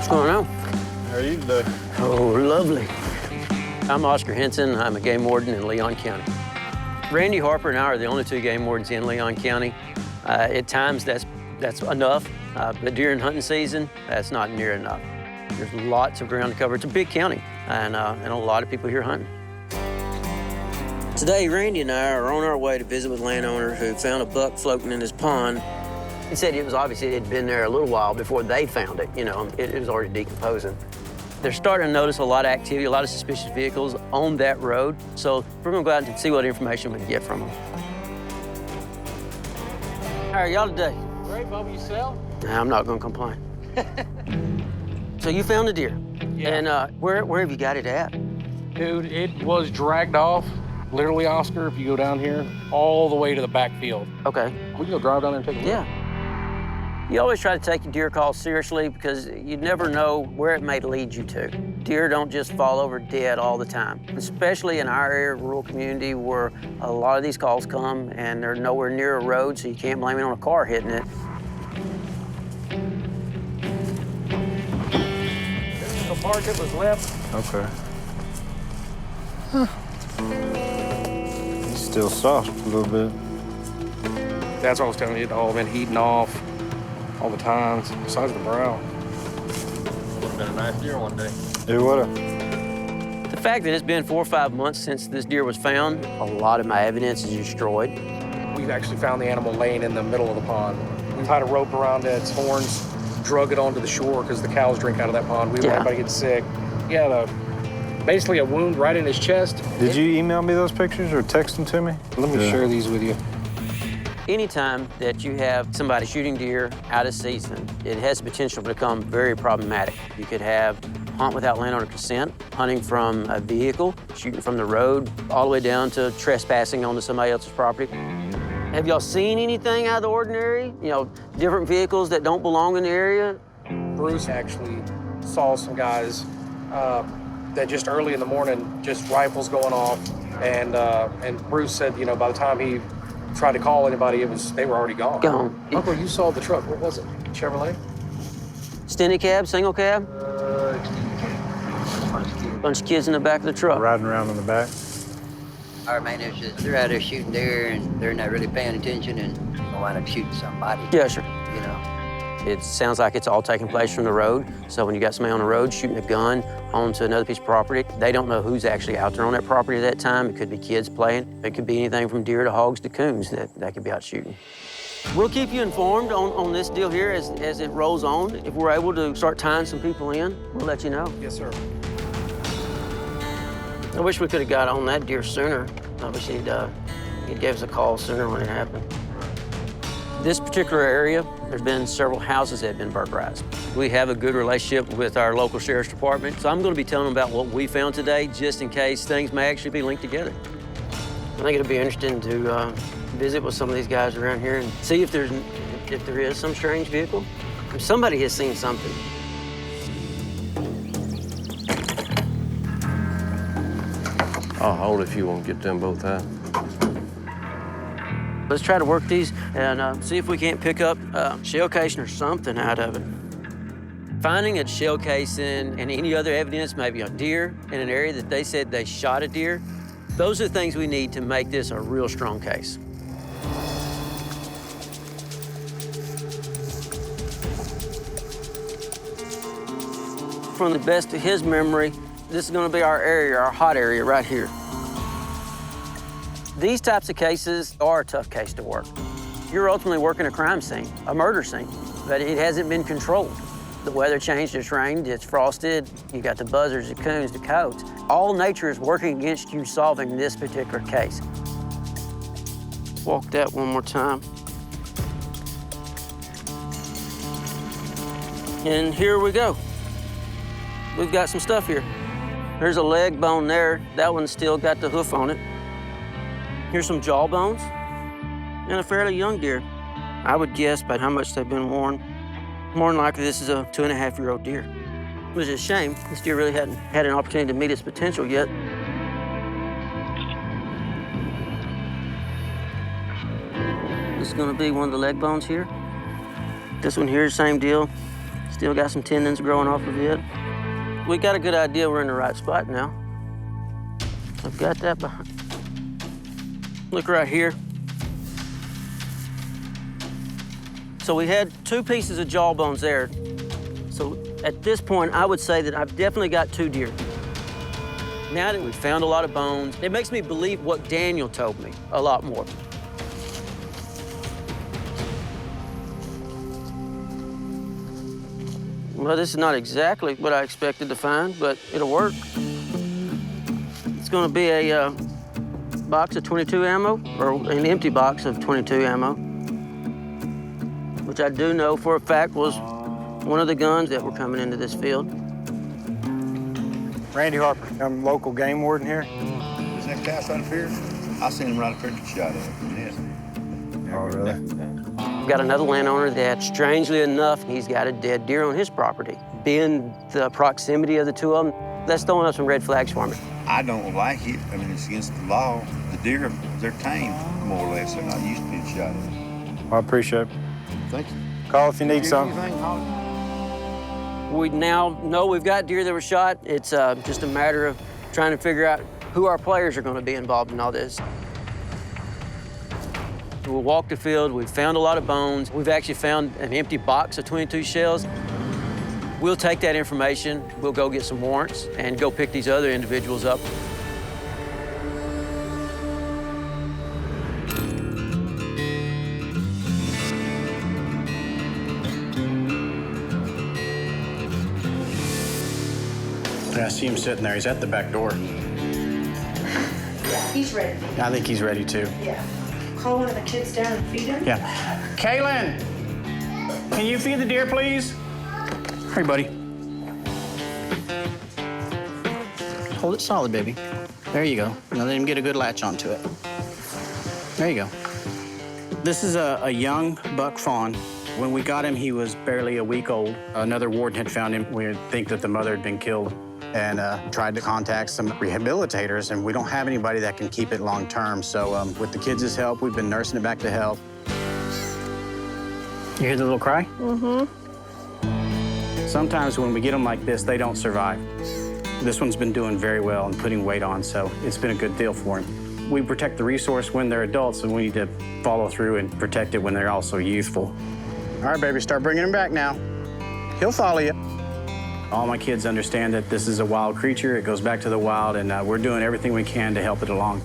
What's going on? How are you today? Oh, lovely. I'm Oscar Henson. I'm a game warden in Leon County. Randy Harper and I are the only two game wardens in Leon County. At times, that's enough, but during hunting season, that's not near enough. There's lots of ground to cover. It's a big county, and a lot of people here hunting. Today, Randy and I are on our way to visit with a landowner who found a buck floating in his pond. He said it was obviously it had been there a little while before they found it. You know, it was already decomposing. They're starting to notice a lot of activity, a lot of suspicious vehicles on that road. So we're gonna go out and see what information we can get from them. How are y'all today? Great, Bubba, yourself? Nah, I'm not gonna complain. So you found a deer. Yeah. And where have you got it at? Dude, it was dragged off, literally, Oscar, if you go down here, all the way to the backfield. Okay. We can go drive down there and take a look. Yeah. You always try to take your deer calls seriously because you never know where it may lead you to. Deer don't just fall over dead all the time, especially in our area, rural community, where a lot of these calls come and they're nowhere near a road, so you can't blame it on a car hitting it. This is the part that was left. Okay. Huh. He's still soft a little bit. That's what I was telling you, it all been heating off all the time, besides the brow. Would have been a nice deer one day. It would've. The fact that it's been 4 or 5 months since this deer was found, a lot of my evidence is destroyed. We've actually found the animal laying in the middle of the pond. We tied a rope around its horns, drug it onto the shore because the cows drink out of that pond. We didn't want anybody to get sick. Yeah, basically a wound right in his chest. Did you email me those pictures or text them to me? Let me share these with you. Anytime that you have somebody shooting deer out of season, it has the potential to become very problematic. You could have hunt without landowner consent, hunting from a vehicle, shooting from the road, all the way down to trespassing onto somebody else's property. Have y'all seen anything out of the ordinary? You know, different vehicles that don't belong in the area? Bruce actually saw some guys that just early in the morning, just rifles going off, and Bruce said, you know, by the time he tried to call anybody, they were already gone. Gone. Uncle, you saw the truck. What was it? Chevrolet? Stinny cab, single cab? Bunch of kids in the back of the truck. Riding around in the back. Our maintenance is they're out there shooting deer and they're not really paying attention and they'll wind up shooting somebody. Yeah, sure. You know. It sounds like it's all taking place from the road. So when you got somebody on the road shooting a gun onto another piece of property, they don't know who's actually out there on that property at that time. It could be kids playing. It could be anything from deer to hogs to coons that could be out shooting. We'll keep you informed on this deal here as it rolls on. If we're able to start tying some people in, we'll let you know. Yes, sir. I wish we could have got on that deer sooner. I wish he'd gave us a call sooner when it happened. This particular area, there's been several houses that have been burglarized. We have a good relationship with our local sheriff's department, so I'm going to be telling them about what we found today, just in case things may actually be linked together. I think it'll be interesting to visit with some of these guys around here and see if there is some strange vehicle. If somebody has seen something. I'll hold if you want to get them both out. Let's try to work these and see if we can't pick up shell casing or something out of it. Finding a shell casing and any other evidence, maybe a deer in an area that they said they shot a deer, those are the things we need to make this a real strong case. From the best of his memory, this is going to be our area, our hot area right here. These types of cases are a tough case to work. You're ultimately working a crime scene, a murder scene, but it hasn't been controlled. The weather changed, it's rained, it's frosted, you got the buzzards, the coons, the coyotes. All nature is working against you solving this particular case. Walk that one more time. And here we go. We've got some stuff here. There's a leg bone there. That one's still got the hoof on it. Here's some jaw bones and a fairly young deer. I would guess by how much they've been worn, more than likely this is a 2.5-year-old deer. Which is a shame. This deer really hadn't had an opportunity to meet its potential yet. This is gonna be one of the leg bones here. This one here, same deal. Still got some tendons growing off of it. We got a good idea we're in the right spot now. I've got that behind. Look right here. So we had 2 pieces of jawbones there. So at this point, I would say that I've definitely got 2 deer. Now that we've found a lot of bones, it makes me believe what Daniel told me a lot more. Well, this is not exactly what I expected to find, but it'll work. It's gonna be a box of 22 ammo, or an empty box of 22 ammo, which I do know for a fact was one of the guns that were coming into this field. Randy Harper, I'm local game warden here. Is that house right up here? I seen him right up here and shot at him. Yes. Oh, really? We've got another landowner that, strangely enough, he's got a dead deer on his property. Being the proximity of the 2 of them, that's throwing up some red flags for me. I don't like it. I mean, it's against the law. The deer, they're tamed, more or less. They're not used to being shot at. Well, I appreciate it. Thank you. Call if you need something. We now know we've got deer that were shot. It's just a matter of trying to figure out who our players are going to be involved in all this. We'll walk the field. We've found a lot of bones. We've actually found an empty box of 22 shells. We'll take that information. We'll go get some warrants and go pick these other individuals up. I see him sitting there. He's at the back door. Yeah, he's ready. I think he's ready too. Yeah. Call one of the kids down and feed him. Yeah. Kaylin, can you feed the deer, please? Hurry, buddy. Hold it solid, baby. There you go. Now let him get a good latch onto it. There you go. This is a young buck fawn. When we got him, he was barely a week old. Another warden had found him. We think that the mother had been killed and tried to contact some rehabilitators, and we don't have anybody that can keep it long term. So with the kids' help, we've been nursing it back to health. You hear the little cry? Mm-hmm. Sometimes when we get them like this, they don't survive. This one's been doing very well and putting weight on, so it's been a good deal for him. We protect the resource when they're adults, and we need to follow through and protect it when they're also youthful. All right, baby, start bringing him back now. He'll follow you. All my kids understand that this is a wild creature. It goes back to the wild, and we're doing everything we can to help it along.